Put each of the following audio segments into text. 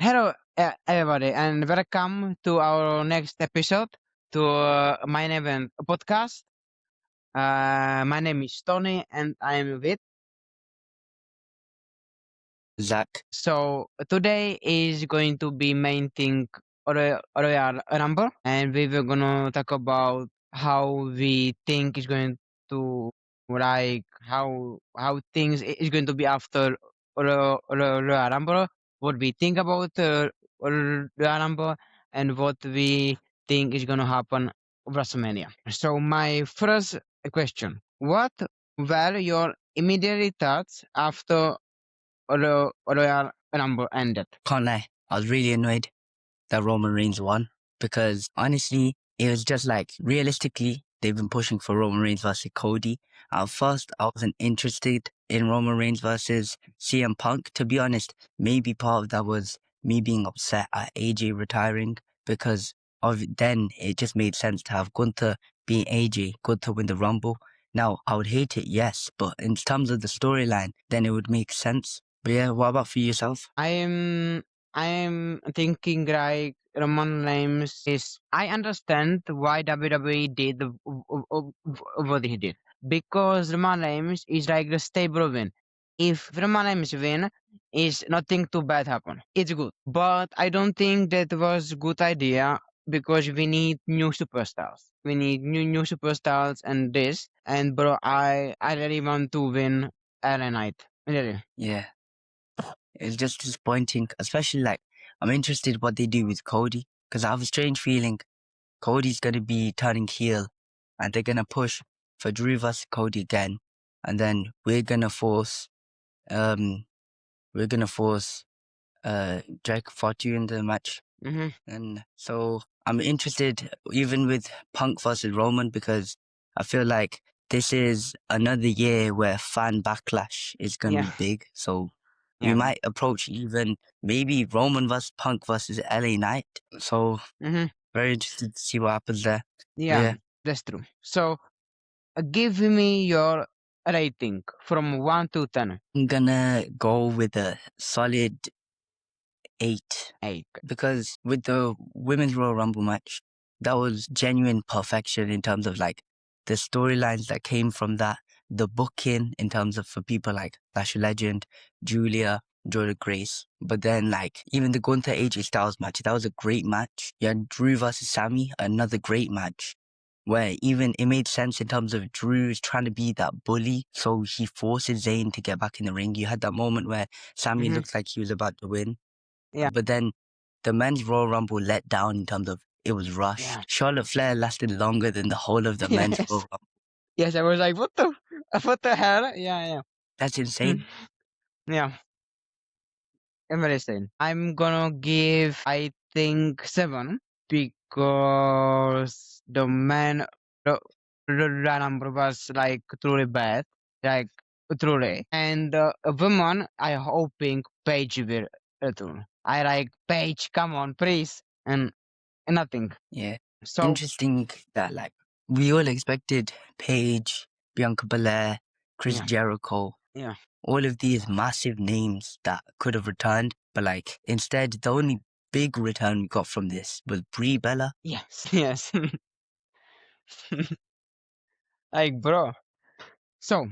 Hello, everybody, and welcome to our next episode to my name podcast. My name is Tony, and I'm with. Zach. So today is going to be main thing Royal Rumble, and we were gonna talk about how we think is going to like how things is going to be after Royal Rumble, what we think about Royal Rumble, and what we think is gonna happen WrestleMania. So my first question: what were your immediate thoughts after Royal Rumble ended? Can't lie, I was really annoyed that Roman Reigns won because honestly, it was just like realistically, they've been pushing for Roman Reigns versus Cody. At first, I wasn't interested in Roman Reigns versus CM Punk. To be honest, maybe part of that was me being upset at AJ retiring because then it just made sense to have Gunther being AJ, Gunther win the Rumble. Now, I would hate it, yes, but in terms of the storyline, then it would make sense. But yeah, what about for yourself? I'm thinking like Roman Reigns is. I understand why WWE did what he did because Roman Reigns is like the stable win. If Roman Reigns win, is nothing too bad happen. It's good, but I don't think that was good idea because we need new superstars. We need new superstars and this. And bro, I really want to win LA Knight. Really. Yeah. It's just disappointing, especially like I'm interested what they do with Cody because I have a strange feeling Cody's gonna be turning heel and they're gonna push for Drew vs Cody again, and then um we're gonna force Drake Fortu in the match, Mm-hmm. and so I'm interested even with Punk versus Roman because I feel like this is another year where fan backlash is gonna Yeah. be big, so we Yeah. might approach even maybe Roman versus Punk versus LA Knight. So Mm-hmm. very interested to see what happens there. But Yeah, yeah, that's true. So give me your rating from 1 to 10. I'm gonna go with a solid 8 8. because with the Women's Royal Rumble match, that was genuine perfection in terms of like the storylines that came from that, the booking in terms of for people like Lash Legend, Julia, Jordan Grace. But then like even the Gunther AJ Styles match, that was a great match. You had Drew versus Sami, another great match. Where even it made sense in terms of Drew's trying to be that bully, so he forces Zayn to get back in the ring. You had that moment where Sami Mm-hmm. looked like he was about to win, Yeah. but then the men's Royal Rumble let down in terms of it was rushed. Yeah. Charlotte Flair lasted longer than the whole of the men's Royal Yes. Rumble. Yes, I was like, what the hell? Yeah, That's yeah. insane. Yeah, I'm very sane. I'm gonna give, I think, 7 because the man, the number was like truly bad. Like, truly. And a woman, I hoping Paige will return. I like Paige, come on, please. And nothing. Yeah. So, Interesting that like we all expected Paige, Bianca Belair, Chris yeah, Jericho, yeah. all of these massive names that could have returned, but like instead the only big return we got from this was Brie Bella. Yes, yes. Like, bro. So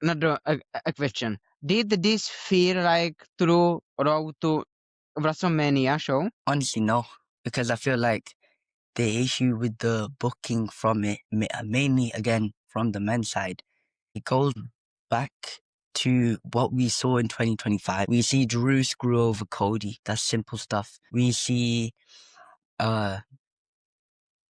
another a question. Did this feel like true road to WrestleMania show? Honestly, no, because I feel like the issue with the booking from it, mainly again from the men's side, it goes back to what we saw in 2025. We see Drew screw over Cody. That's simple stuff. We see uh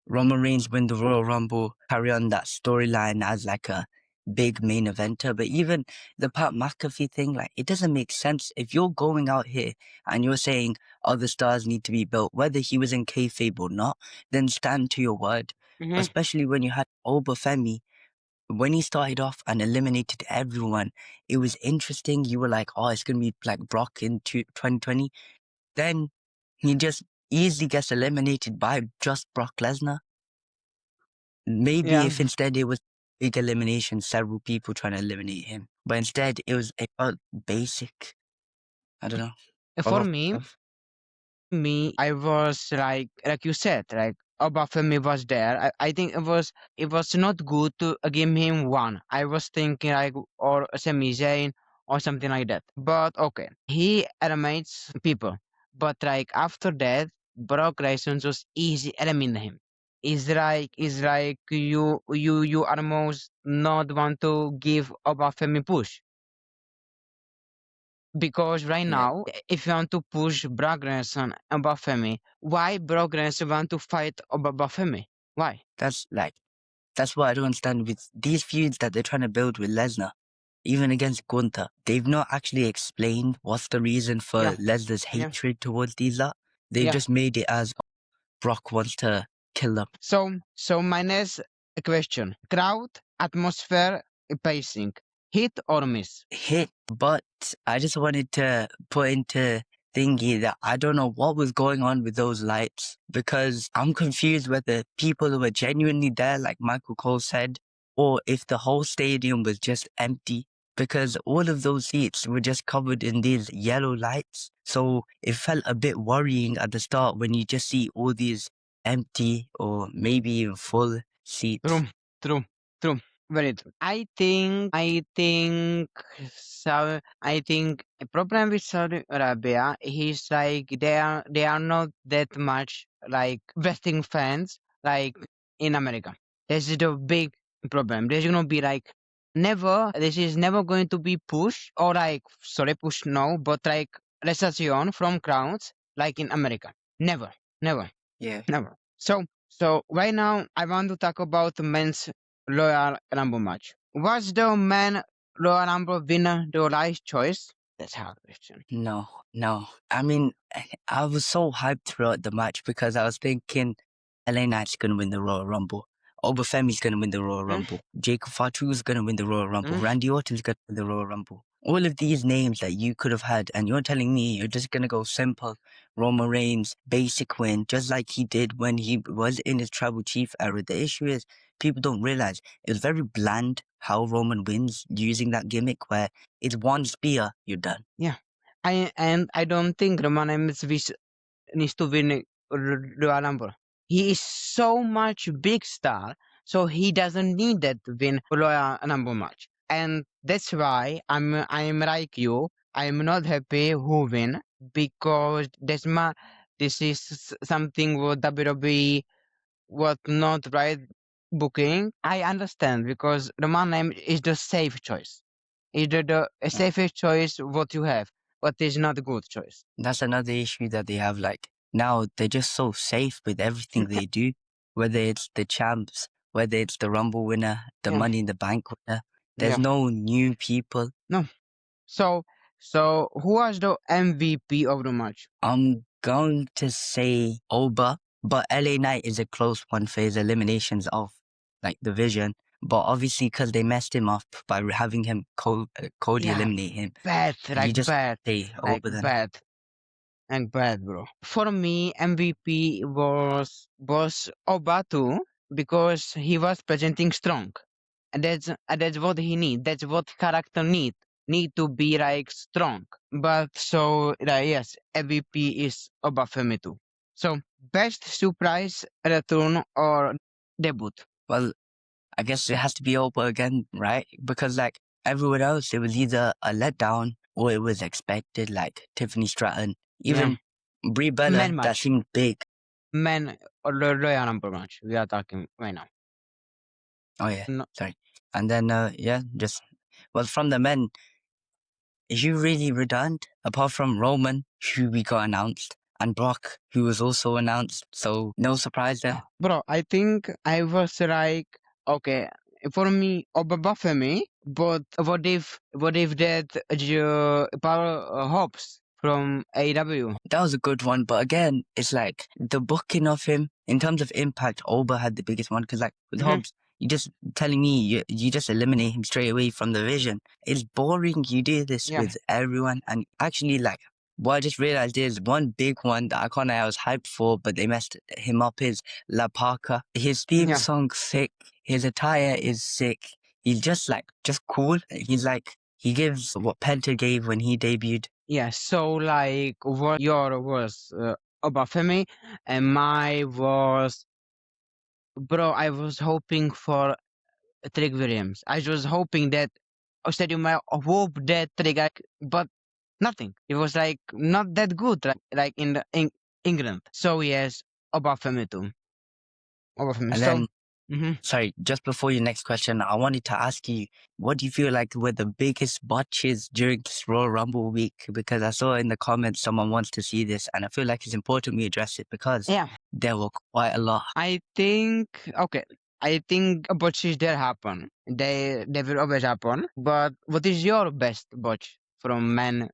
Roman Reigns win the Royal Rumble, carry on that storyline as like a big main eventer. But even the Pat McAfee thing, like it doesn't make sense. If you're going out here and you're saying other stars need to be built, whether he was in kayfabe or not, then stand to your word. Mm-hmm. Especially when you had Obafemi, when he started off and eliminated everyone, it was interesting. You were like, oh, it's going to be like Brock in 2020. Then he just easily gets eliminated by just Brock Lesnar. Maybe Yeah. if instead it was big elimination, several people trying to eliminate him. But instead it felt basic. I don't know. What For about me, yourself? Me, I was like you said, like Obafemi was there. I think it was not good to give him one. I was thinking like or Sami Zayn or something like that. But okay, he eliminates people. But like after that, Brock Lesnar just easy eliminate him. Is like you almost not want to give Obafemi push because right Yeah, now, if you want to push Brogrenson and Bafemi, why Brogrenson want to fight Bafemi? Why? that's like that's what I don't understand with these feuds that they're trying to build with Lesnar. Even against Gunther, they've not actually explained what's the reason for Yeah, Lesnar's yeah, hatred towards these lot. They've yeah. just made it as Brock wants to kill them. So my next question: crowd, atmosphere, pacing, hit or miss? Hit, but I just wanted to put into thingy that I don't know what was going on with those lights because I'm confused whether people were genuinely there, like Michael Cole said, or if the whole stadium was just empty because all of those seats were just covered in these yellow lights. So it felt a bit worrying at the start when you just see all these empty or maybe even full seats. True, true, true. Very true. I think a problem with Saudi Arabia is like they are not that much like wrestling fans like in America. This is the big problem. There's gonna be like never. This is never going to be push or like sorry push no, but like reception from crowds like in America. Never, never. Yeah. Never. So right now I want to talk about the men's Royal Rumble match. Was the men Royal Rumble winner the right choice? That's a hard question. No, no. I mean, I was so hyped throughout the match because I was thinking LA Knight's gonna win the Royal Rumble. Obafemi's gonna win the Royal Mm, Rumble. Jacob Fatu's gonna win the Royal Rumble. mm, Randy Orton's gonna win the Royal Rumble. All of these names that you could have had, and you're telling me you're just gonna go simple Roman Reigns, basic win, just like he did when he was in his tribal chief era. The issue is people don't realize it was very bland how Roman wins using that gimmick where it's one spear, you're done. yeah. I don't think Roman Reigns needs to win Royal Rumble. He is so much big star, so he doesn't need that to win Royal Rumble match. And that's why I'm like you. I'm not happy who win because this is something what WWE was not right booking. I understand because Roman name is the safe choice. Is the Yeah. safest choice what you have, but is not a good choice. That's another issue that they have. Like now, they're just so safe with everything they do, whether it's the champs, whether it's the Rumble winner, the Yeah, Money in the Bank winner. There's yeah. no new people. No. So, so who was the MVP of the match? I'm going to say Oba, but LA Knight is a close one for his eliminations of like the Vision. But obviously, because they messed him up by having him Cody Yeah, eliminate him, bad, you like just bad, say like Oba then. bad, and bad, bro. For me, MVP was Obatu because he was presenting strong, and that's what he need. That's what character need to be like strong. But so yes, MVP is Oba for me too. So best surprise return or debut? Well, I guess it has to be Oba again, right? Because like everyone else, it was either a letdown or it was expected, like Tiffany Stratton, Yeah, even Brie men Bella, that match, seemed big. men or Royal Rumble match. We are talking right now. Oh yeah, No, sorry. And then yeah, just well from the men, is you really redundant? Apart from Roman, who we got announced, and Brock, who was also announced, so no surprise there. bro, I think I was like, okay, for me, Obaba for me, but what if that Power Hobbs from AW? That was a good one, but again, it's like the booking of him in terms of impact. Oba had the biggest one because, like with Hmm. Hobbs, you just telling me you just eliminate him straight away from the vision. It's boring. You do this Yeah, with everyone, and actually, like what I just realized is one big one that I was hyped for, but they messed him up. Is La Parka. His theme yeah, song's sick. His attire is sick. He's just cool. He's like he gives what Penta gave when he debuted. yeah. So like, what your was about Femi, and my was, bro. I was hoping for Trick Williams. I was hoping that Stadium I hope that Trick, but nothing. It was like not that good, like in the England. So yes, about Femi too. About Femi. And So. then, Mhm. sorry, just before your next question, I wanted to ask you, what do you feel like were the biggest botches during this Royal Rumble week? Because I saw in the comments someone wants to see this, and I feel like it's important we address it because Yeah, there were quite a lot. I think okay. I think botches there happen. They will always happen. But what is your best botch from man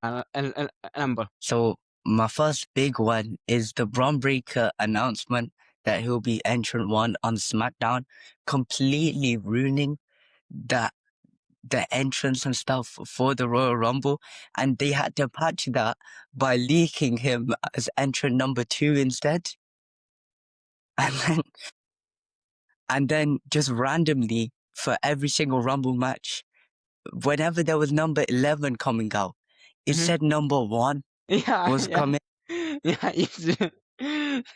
number? So my first big one is the Braun Breaker announcement that he'll be entrant one on SmackDown, completely ruining the the entrance and stuff for the Royal Rumble, and they had to patch that by leaking him as entrant number 2 instead. And then just randomly for every single Rumble match, whenever there was number 11 coming out, it Mhm. said number 1 Yeah, was yeah, coming, yeah.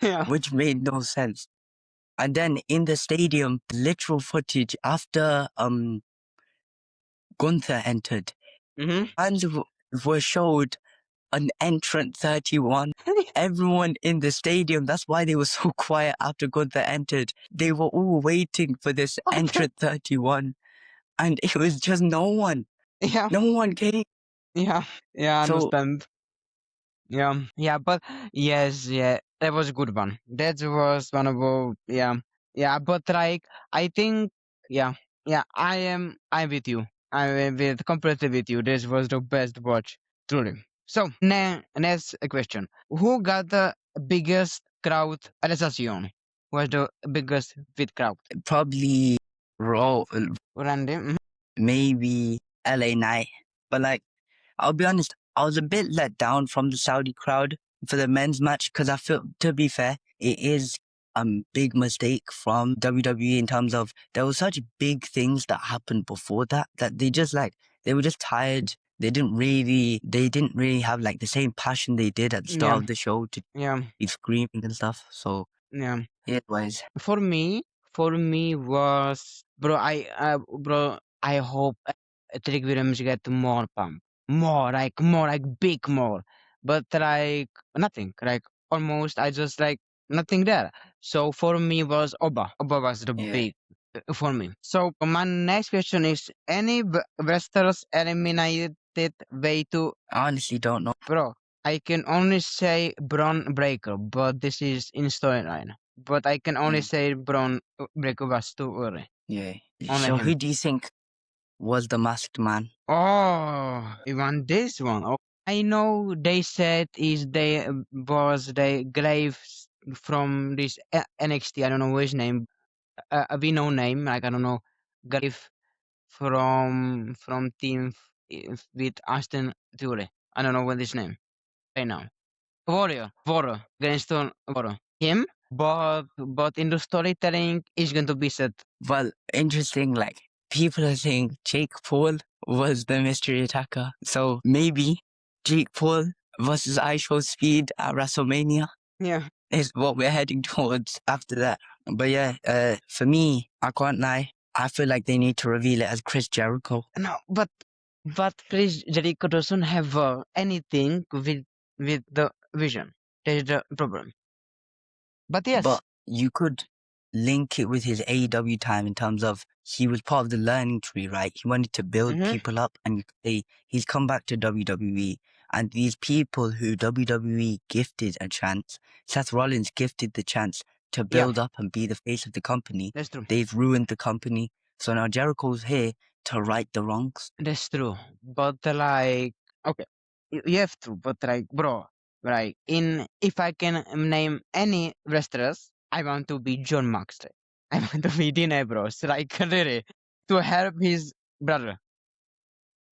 Yeah. which made no sense. And then in the stadium, literal footage after Gunther entered, Hmm. fans were showed an entrant 31. Everyone in the stadium, that's why they were so quiet after Gunther entered. They were all waiting for this Okay. entrant 31, and it was just no one. Yeah, No one came. yeah, yeah. I So understand. Yeah, yeah, but yes, yeah, that was a good one. That was one of the, yeah, yeah. But like, I think, yeah, yeah, I'm with you. I'm with completely with you. This was the best watch, truly. So, next question: who got the biggest crowd reception? Was the biggest with crowd? probably Raw, Randy. Mhm. maybe LA Knight. But like, I'll be honest, I was a bit let down from the Saudi crowd for the men's match because I feel, to be fair, it is a big mistake from WWE in terms of there were such big things that happened before that they just like they were just tired. They didn't really have like the same passion they did at the start Yeah, of the show to yeah, be screaming and stuff. So yeah. it was For me, was, bro. I hope Trick Williams get more like big more, but like nothing, like almost. I just like nothing there. So for me was Oba. Oba was the yeah. big for me. So my next question is: any wrestlers eliminated way to, I honestly don't know. bro? I can only say Braun Breaker, but this is in storyline. But I can only Mm, say Braun Breaker was too early. yeah. Only So who him. do you think was the masked man? Oh, even this one. Oh, I know they said is they was the grave from this NXT. I don't know his name. We know name. Like I don't know. Grave from team with Aston Theory. I don't know what his name right now. Warrior, Grindstone Warrior. Him, but in the storytelling is going to be set. Well, interesting, like, people are saying Jake Paul was the mystery attacker. So maybe Jake Paul versus ISHO Speed at WrestleMania Yeah. is what we're heading towards after that. But yeah, for me, I can't lie. I feel like they need to reveal it as Chris Jericho. No, but Chris Jericho doesn't have anything with the vision. That is the problem. But yes. But you could link it with his AEW time in terms of he was part of the learning tree, right? He wanted to build Mm-hmm. people up, and he's come back to WWE. And these people who WWE gifted a chance, Seth Rollins gifted the chance to Yeah, build up and be the face of the company. that's true. They've ruined the company. So now Jericho's here to right the wrongs. That's true. But like, okay, you have to. But like, bro, like in if I can name any wrestlers, I want to be John Moxley. I want to be Dean Ambrose. Like really, to help his brother.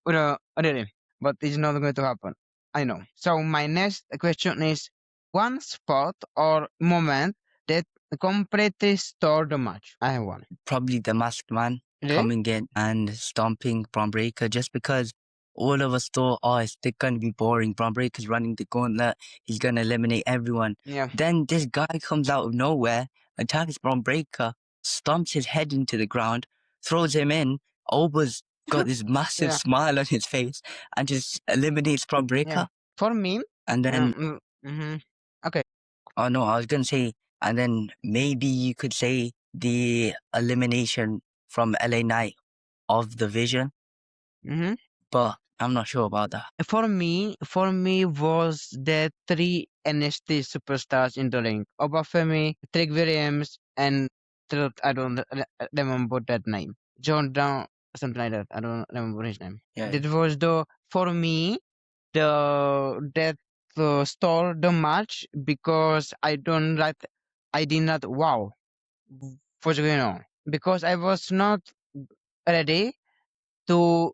Really, but it's not going to happen. I know. So my next question is: one spot or moment that completely stole the match. I have one. Probably the masked man Really? coming in and stomping Braun Breaker just because all of us thought, oh, it's going to be boring. Braun Breaker's running the gauntlet. He's going to eliminate everyone. Yeah. Then this guy comes out of nowhere, attacks Braun Breaker, stomps his head into the ground, throws him in. Oba's got this massive Yeah. smile on his face and just eliminates Braun Breaker. Yeah. For me, And then, okay. oh no, I was going to say, and then maybe you could say the elimination from LA Knight of the Vision, Mm-hmm. but I'm not sure about that. For me was the three NXT superstars in the ring: Obafemi, Trick Williams, and I don't remember that name. John Down, something like that. I don't remember his name. Yeah. That was for me that stole the match because I did not wow what's going on, because I was not ready to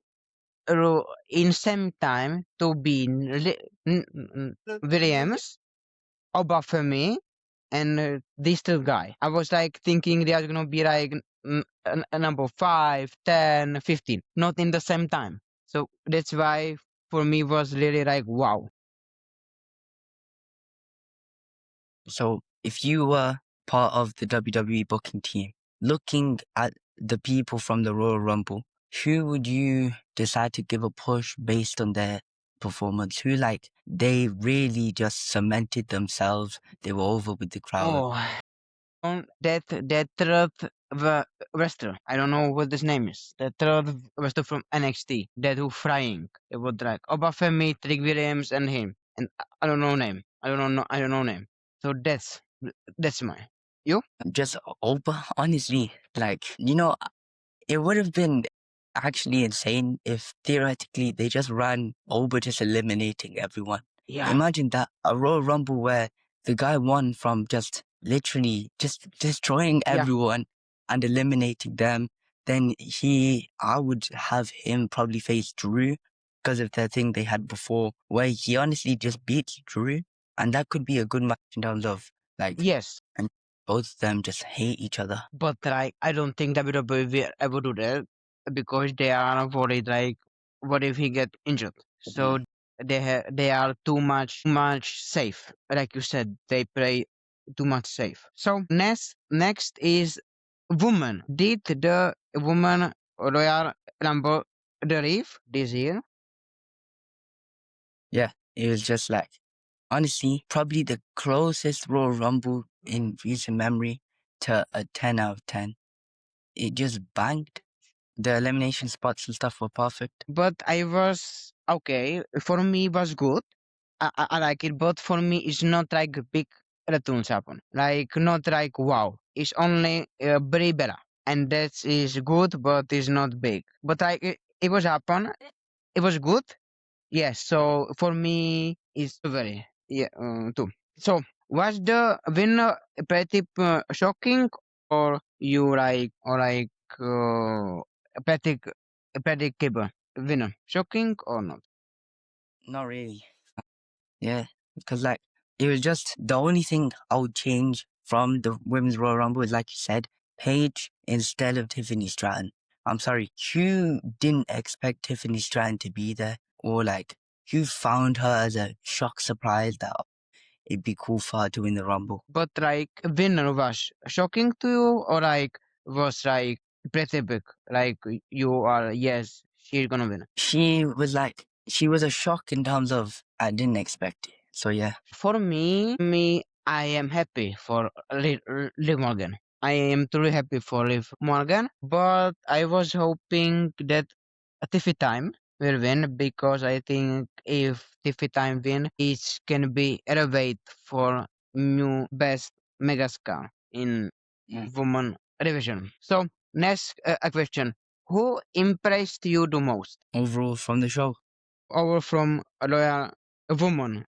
in same time to be Williams, Obafemi, and this two guy. I was like thinking they are gonna be like a number 5, 10, 15, not in the same time. So that's why for me was really like wow. So if you were part of the WWE booking team, looking at the people from the Royal Rumble, who would you decide to give a push based on their performance? Who they really just cemented themselves? They were over with the crowd. Oh, that third wrestler. I don't know what his name is. The third wrestler from NXT that who flying. It was like Obafemi, Trick Williams, and him. And I don't know name. I don't know name. So that's mine. You? Just Oba, honestly, it would have been actually insane if theoretically they just ran over just eliminating everyone. Yeah. Imagine that, a Royal Rumble where the guy won from just literally just destroying Yeah. everyone and eliminating them. Then I would have him probably face Drew because of the thing they had before where he honestly just beats Drew. And that could be a good match in terms of Yes. and both of them just hate each other. But like I don't think WWE will ever do that because they are worried like what if he get injured. So they are too much safe. Like you said, they play too much safe. So next is woman. Did the woman Royal Rumble derive this year? Yeah, it was just honestly, probably the closest Royal Rumble in recent memory to a 10 out of 10. It just banged. The elimination spots and stuff were perfect. But I was okay. For me, it was good. I like it, but for me, it's not like big returns happen. Like not like wow. It's only very better, and that is good, but it's not big. But like it was happen. It was good. Yes. So for me, it's very too. So was the winner pretty shocking, or you pretty predictable winner? Shocking or not? Not really. Yeah, because it was just the only thing I would change from the Women's Royal Rumble is, like you said, Paige instead of Tiffany Stratton. I'm sorry, who didn't expect Tiffany Stratton to be there? Or who found her as a shock surprise that it'd be cool for her to win the Rumble? But like winner was shocking to you, or like was like pretty big? Like you are yes, she's gonna win. She was a shock in terms of I didn't expect it. So yeah. For me, I am happy for Liv Morgan. I am truly happy for Liv Morgan, but I was hoping that Tiffy Time will win because I think if Tiffy Time win, it can be elevate for new best megastar in woman division. So next a question: who impressed you the most? Overall from the show, Over from a loyal woman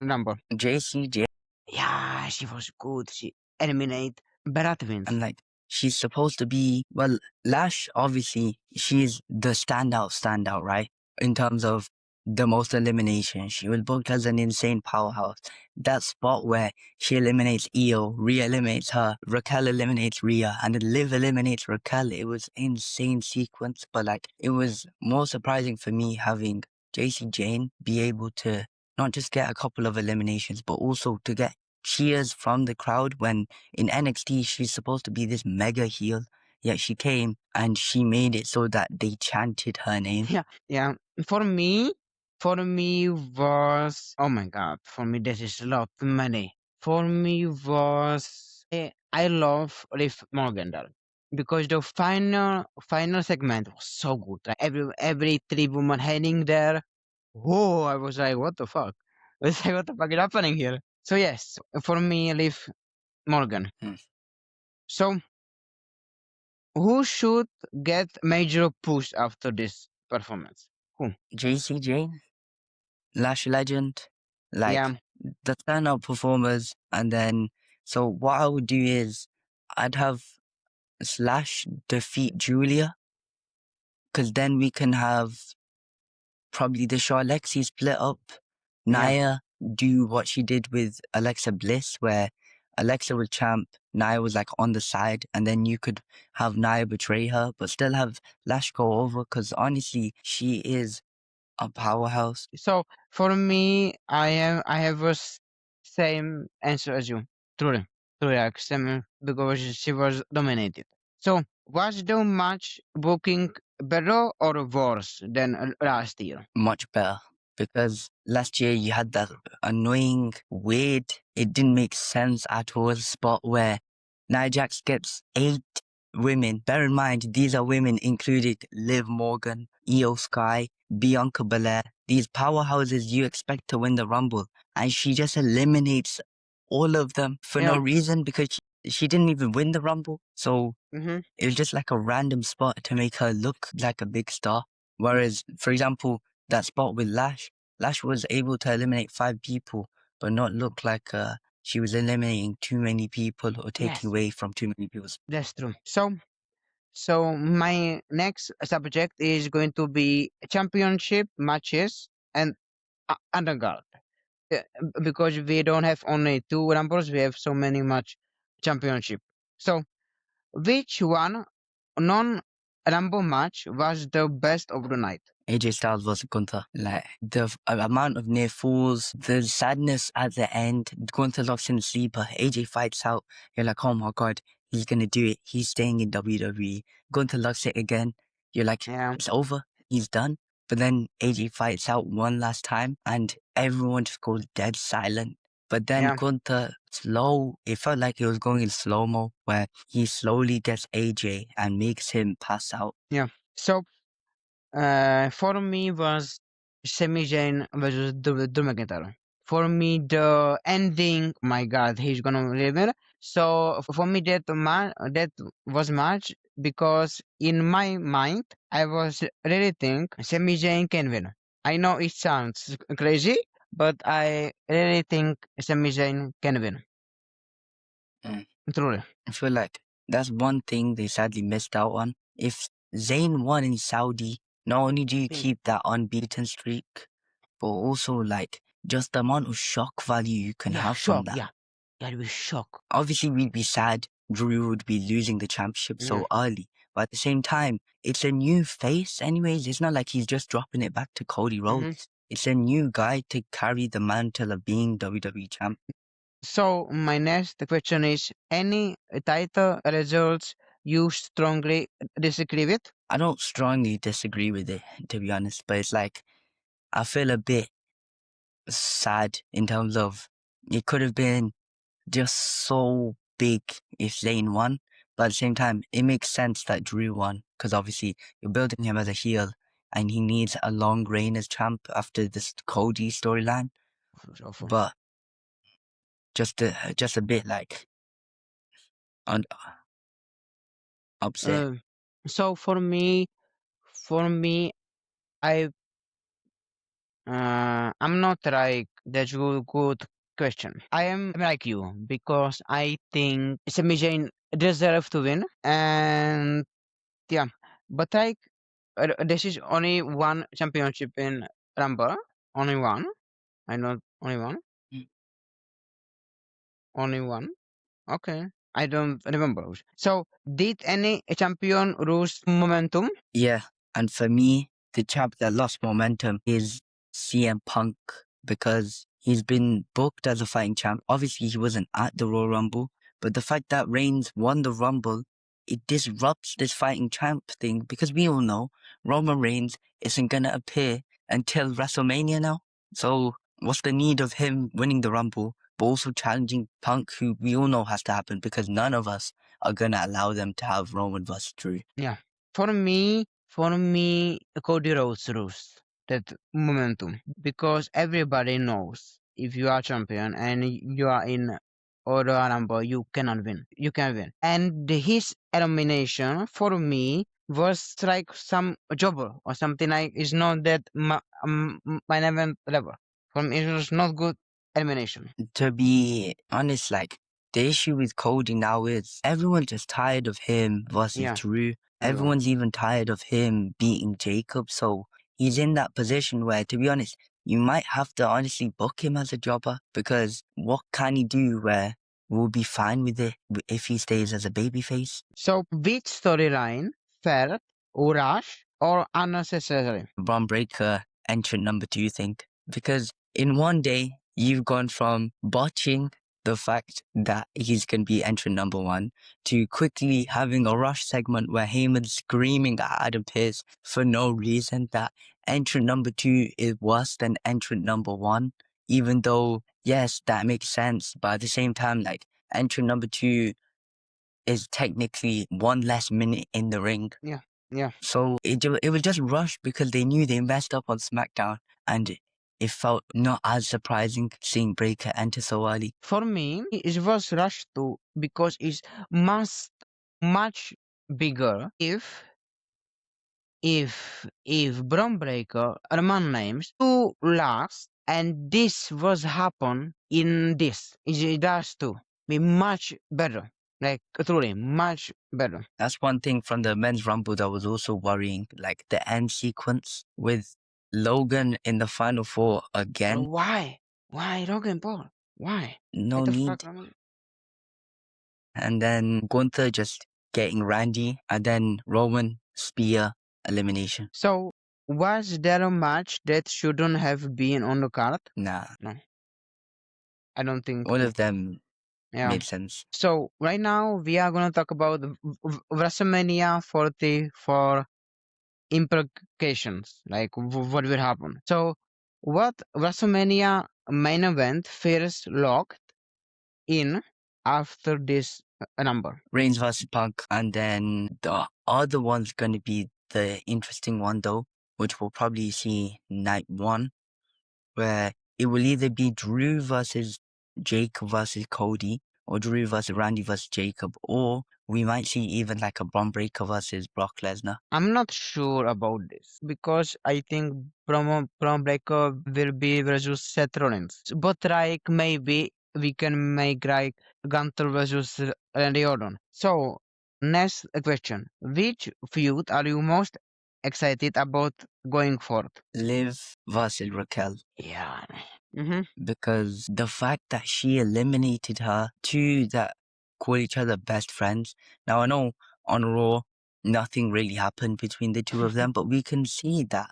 number. JCJ, Yeah, she was good. She eliminated better wins. and she's supposed to be, well, Lash, obviously, she's the standout, right? In terms of the most eliminations. She was booked as an insane powerhouse. That spot where she eliminates Io, Rhea eliminates her, Raquel eliminates Rhea, and then Liv eliminates Raquel. It was insane sequence, but like it was more surprising for me having JC Jane be able to not just get a couple of eliminations, but also to get cheers from the crowd when in NXT she's supposed to be this mega heel. Yet she came and she made it so that they chanted her name. Yeah. For me was, oh my god. For me, this is a lot too many. For me was, I love Liv Morgan there because the final segment was so good. Like every three woman heading there. Whoa! I was like, what the fuck? I was like, what the fuck is happening here? So yes, for me, Liv Morgan. Hmm. So who should get major push after this performance? Who? JC Jane, Lash Legend, Yeah, like the standout performers. And then, so what I would do is I'd have Slash defeat Julia, because then we can have probably the show Alexi split up. yeah, Nia do what she did with Alexa Bliss, where Alexa was champ, Nia was like on the side, and then you could have Nia betray her, but still have Lash go over, because honestly, she is a powerhouse. So for me, I have same answer as you. Truly, truly, like same because she was dominated. So was the match booking better or worse than last year? Much better, because last year you had that annoying, weird, it didn't make sense at all spot where Nia Jax gets 8 women. Bear in mind, these are women included Liv Morgan, Io Sky, Bianca Belair, these powerhouses you expect to win the Rumble, and she just eliminates all of them for no Yeah. reason because she didn't even win the Rumble. So Mm-hmm. it was just like a random spot to make her look like a big star. Whereas, for example, that spot with Lash, Lash was able to eliminate 5 people, but not look like she was eliminating too many people or taking Yes, away from too many people. that's true. So my next subject is going to be championship matches and undercard. Yeah, because we don't have only two numbers, we have so many much championship. So which one non-rumble match was the best of the night? AJ Styles versus Gunther. Like the amount of near falls, the sadness at the end. Gunther locks in the sleeper. AJ fights out. You're like, oh my god, he's gonna do it. He's staying in WWE. Gunther locks it again. You're like, Yeah, it's over. He's done. But then AJ fights out one last time, and everyone just goes dead silent. But then yeah, Gunther slow. It felt like it was going in slow mo, where he slowly gets AJ and makes him pass out. yeah. So for me was Sami Zayn versus Drew McIntyre. For me, the ending, my God, he's gonna win. So for me, that was match because in my mind, I was really think Sami Zayn can win. I know it sounds crazy, but I really think Sami Zayn can win. Mm. Truly. I feel like that's one thing they sadly missed out on. If Zayn won in Saudi, not only do you Think. keep that unbeaten streak, but also like just the amount of shock value you can Yeah, have from shock. that. Yeah, I'd be shocked. Obviously, we'd be sad Drew would be losing the championship Yeah. so early, but at the same time, it's a new face anyways. It's not like he's just dropping it back to Cody Mm-hmm. Rhodes. It's a new guy to carry the mantle of being WWE champ. So my next question is: any title results you strongly disagree with? I don't strongly disagree with it, to be honest, but it's like, I feel a bit sad in terms of it could have been just so big if Zayn won, but at the same time, it makes sense that Drew won because obviously you're building him as a heel and he needs a long reign as champ after this Cody storyline. Awful. But just a bit like un- upset. Uh, so for me, I I'm not like that's good question. I am like you because I think Sami Zayn deserve to win, and yeah, but like this is only one championship in Rumble? Only one? I know only one. Mm. Only one. Okay. I don't remember. So, did any champion lose momentum? Yeah, and for me, the chap that lost momentum is CM Punk because he's been booked as a fighting champ. Obviously, he wasn't at the Royal Rumble, but the fact that Reigns won the Rumble, it disrupts this fighting champ thing because we all know Roman Reigns isn't gonna appear until WrestleMania now. So what's the need of him winning the Rumble, but also challenging Punk, who we all know has to happen because none of us are gonna allow them to have Roman versus Drew. Yeah. For me, Cody Rhodes lose that momentum because everybody knows if you are champion and you are in Royal Rumble, you cannot win. You can win. And his elimination for me was like some jobber or something like it's not that my event level. For me, it was not good elimination. To be honest, like the issue with Cody now is everyone's just tired of him versus Yeah. Drew. Everyone. Everyone's even tired of him beating Jacob. So he's in that position where, to be honest, you might have to honestly book him as a jobber because what can he do where we'll be fine with it if he stays as a babyface? So which storyline felt rushed or unnecessary? Braun Breaker entrant number 2 think? Because in one day, you've gone from botching the fact that he's going to be entrant number 1 to quickly having a rush segment where Heyman's screaming at Adam Pearce for no reason that entrant number 2 is worse than entrant number 1, even though, yes, that makes sense. But at the same time, like, entrant number 2 is technically 1 less minute in the ring. Yeah, yeah. So it was just rushed because they knew they messed up on SmackDown and it felt not as surprising seeing Breaker enter so early. For me, it was rushed too because it's much bigger if Bron Breaker Roman names two last and this was happen in this. It does too. Be much better. Like truly much better. That's one thing from the men's rumble that was also worrying, like the end sequence with Logan in the final four But again. why? Why Logan Paul? Why? No What the need. fuck? I mean, And then Gunther just getting Randy and then Roman spear elimination. so was there a match that shouldn't have been on the card? Nah, No, I don't think. all of them Yeah. made sense. So right now we are gonna talk about WrestleMania 40 for implications, like what will happen. So what WrestleMania main event first locked in after this number? Reigns versus Punk, and then the other one's going to be the interesting one though, which we'll probably see night 1, where it will either be Drew versus Jacob versus Cody, or Drew versus Randy versus Jacob, or we might see even like a Braun Breaker versus Brock Lesnar. I'm not sure about this because I think Braun Breaker will be versus Seth Rollins. But like maybe we can make like Gunther versus Randy Orton. So next question: which feud are you most excited about going forward? Liv versus Raquel. Yeah. Mm-hmm. Because the fact that she eliminated her, two that call each other best friends. Now I know on Raw nothing really happened between the two of them, but we can see that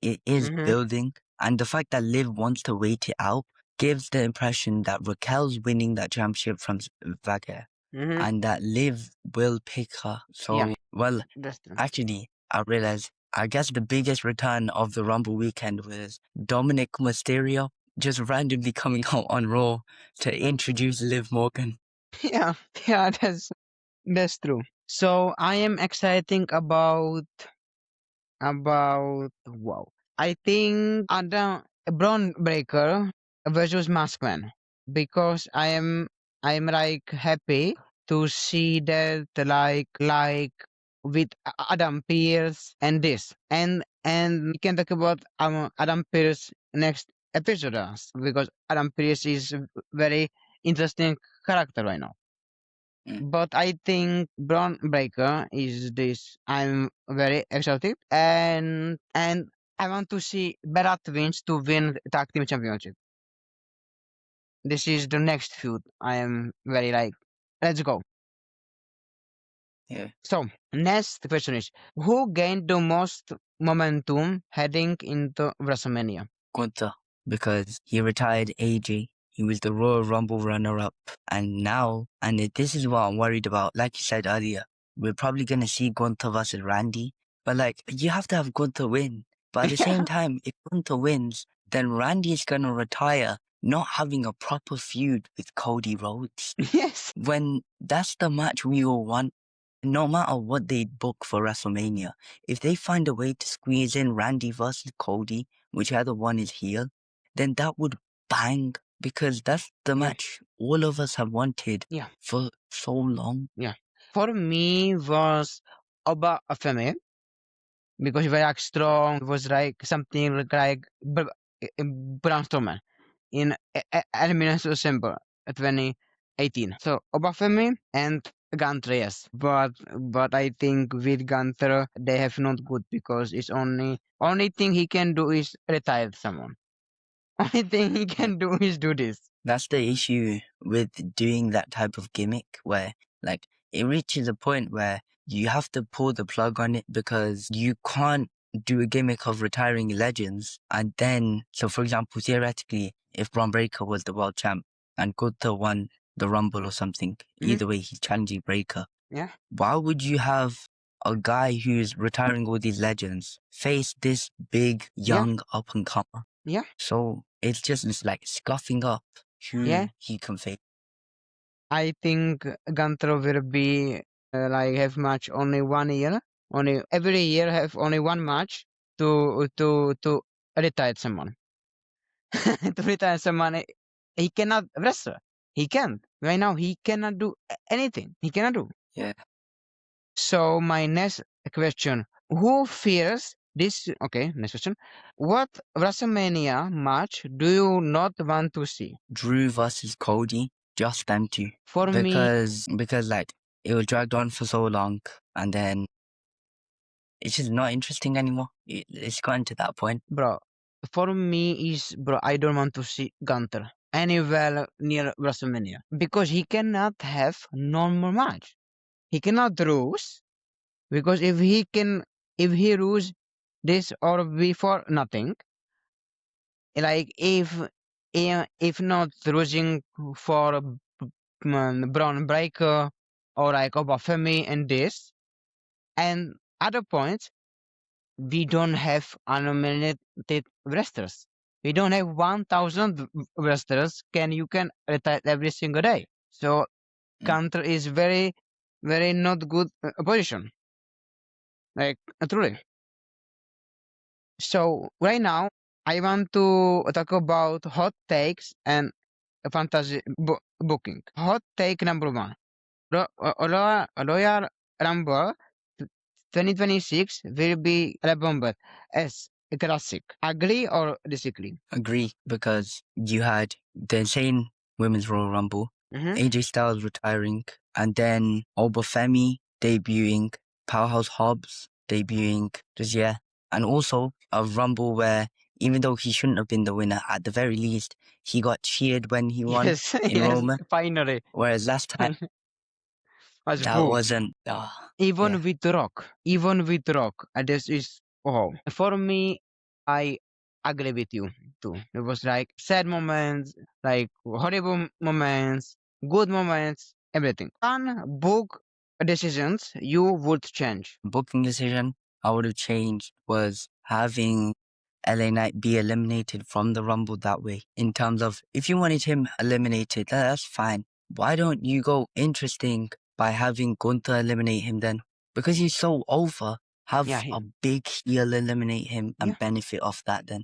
it is Mm-hmm. building. And the fact that Liv wants to wait it out gives the impression that Raquel's winning that championship from Vega Mm-hmm. and that Liv will pick her. Yeah, So, well, that's true. actually, I realized, I guess the biggest return of the Rumble weekend was Dominic Mysterio just randomly coming out on Raw to introduce Liv Morgan. Yeah, yeah, that's true. So I am excited about wow. I think Adam Braun Breaker versus Maskman because I am like happy to see that like with Adam Pierce and this and we can talk about Adam Pierce next episode because Adam Pierce is a very interesting character right now. Mm. But I think Braun Breaker is this. I'm very excited, and I want to see Berat wins to win the tag team championship. This is the next feud. I am very like, let's go. Yeah. So, next question is, who gained the most momentum heading into WrestleMania? Gunther, because he retired AJ. He was the Royal Rumble runner-up. And now, this is what I'm worried about. Like you said earlier, we're probably going to see Gunther versus Randy. But like, you have to have Gunther win. But at the same Yeah. time, if Gunther wins, then Randy is going to retire not having a proper feud with Cody Rhodes. Yes. When that's the match we all want, no matter what they book for WrestleMania, if they find a way to squeeze in Randy versus Cody, whichever one is heel, then that would bang, because that's the Yeah. match all of us have wanted Yeah. for so long. Yeah. For me was Oba Afemi because he was like strong. It was like something Braun Strowman in Elimination December 2018. So Obafemi and Gunter, yes, but I think with Gunter they have not good because it's only thing he can do is retire someone. Only thing he Yeah. can do is do this. That's the issue with doing that type of gimmick where, like, it reaches a point where you have to pull the plug on it because you can't do a gimmick of retiring legends. And then, so for example, theoretically, if Braun Breaker was the world champ and Gunther won the Rumble or something, Mhm. either way, he's challenging Breaker. Yeah, Why would you have a guy who's retiring all these legends face this big, yeah, young up and comer? yeah, So it's like scuffing up yeah. who he can face. I think Gunter will be like have match only 1 year. Only every year have only one match to retire someone. To retire someone, he cannot wrestle. He can't right now. He cannot do anything. He cannot do. Yeah. So my next question: who fears this? Okay, next question. What WrestleMania match do you not want to see? Drew versus Cody, just them two. For me, Because like it was dragged on for so long and then it's just not interesting anymore. It's gotten to that point. bro. For me is bro. I don't want to see Gunter anywhere near WrestleMania because he cannot have normal match. He cannot lose because if he lose this or before nothing, like if not losing for Braun Breaker or like Obafemi and this and other points, we don't have unlimited wrestlers. We don't have 1,000 wrestlers. You can retire every single day. So Mm. counter is very very not good position. Like truly. So right now I want to talk about hot takes and fantasy booking. Hot take number one. Royal Rumble 2026 will be remembered as a classic. Agree or disagree? Agree, because you had the insane Women's Royal Rumble, Mm-hmm. AJ Styles retiring, and then Obafemi debuting, Powerhouse Hobbs debuting, just yeah. And also a Rumble where even though he shouldn't have been the winner, at the very least, he got cheered when he won Yes, in yes, Roma. finally. Whereas last time, Was that boo. wasn't, yeah. Even with rock, this is oh. For me, I agree with you too. It was like sad moments, like horrible moments, good moments, everything. One book decisions you would change. Booking decision I would have changed was having LA Knight be eliminated from the Rumble that way. In terms of, if you wanted him eliminated, that's fine. Why don't you go interesting by having Gunther eliminate him then? Because he's so over, Yeah, have a big heel eliminate him yeah. and benefit off that then.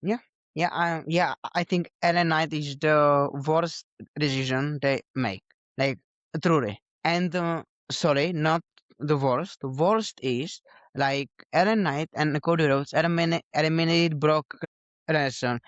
Yeah, yeah. I think Ellen Knight is the worst decision they make. Like truly. And sorry, not the worst. The worst is like Ellen Knight and Cody Rhodes eliminated Brock Lesnar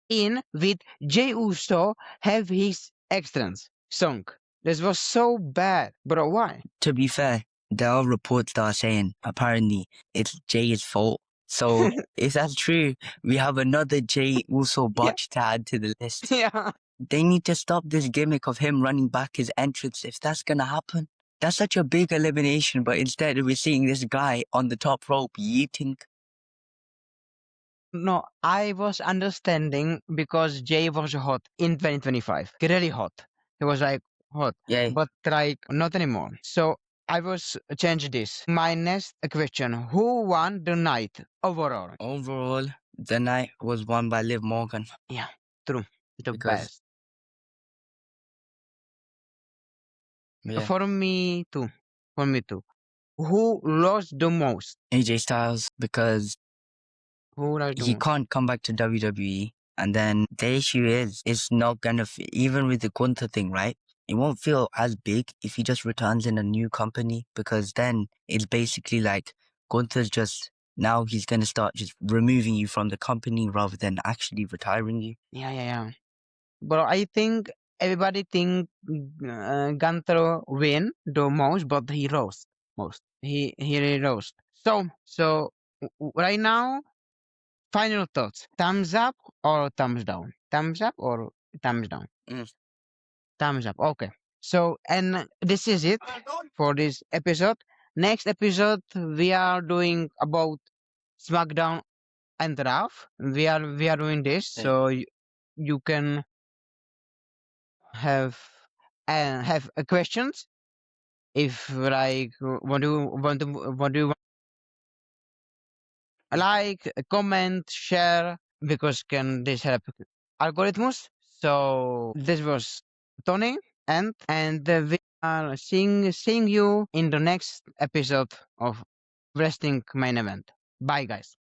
in with Jey Uso have his extras song. This was so bad, bro. Why? To be fair, there are reports that are saying apparently it's Jay's fault So if that's true, we have another Jay also Yeah, botched to add to the list. yeah. They need to stop this gimmick of him running back his entrance if that's gonna happen. That's such a big elimination, but instead we're seeing this guy on the top rope yeeting. No, I was understanding because Jay was hot in 2025. Really hot. He was like hot, Yeah, but like not anymore. So I was change this. My next question: Who won the night overall? overall, the night was won by Liv Morgan Yeah, true. The because, best. yeah, For me too. For me too. Who lost the most? AJ Styles, because Who lost the he most? can't come back to WWE. And then the issue is, it's not gonna, even with the Gunther thing, right? It won't feel as big if he just returns in a new company because then it's basically like Gunther's just, now he's gonna start just removing you from the company rather than actually retiring you. Yeah, yeah, yeah. But I think everybody think Gunther win the most, but he lost most. He really lost. So right now, final thoughts: thumbs up or thumbs down? Thumbs up or thumbs down? Mm. Thumbs up. Okay. So and this is it for this episode. Next episode we are doing about SmackDown and Raw. We are doing this, Yeah. so you can have have questions if like what do you like comment share because can this help algorithms. So this was Tony and we are seeing you in the next episode of wrestling main event. Bye guys.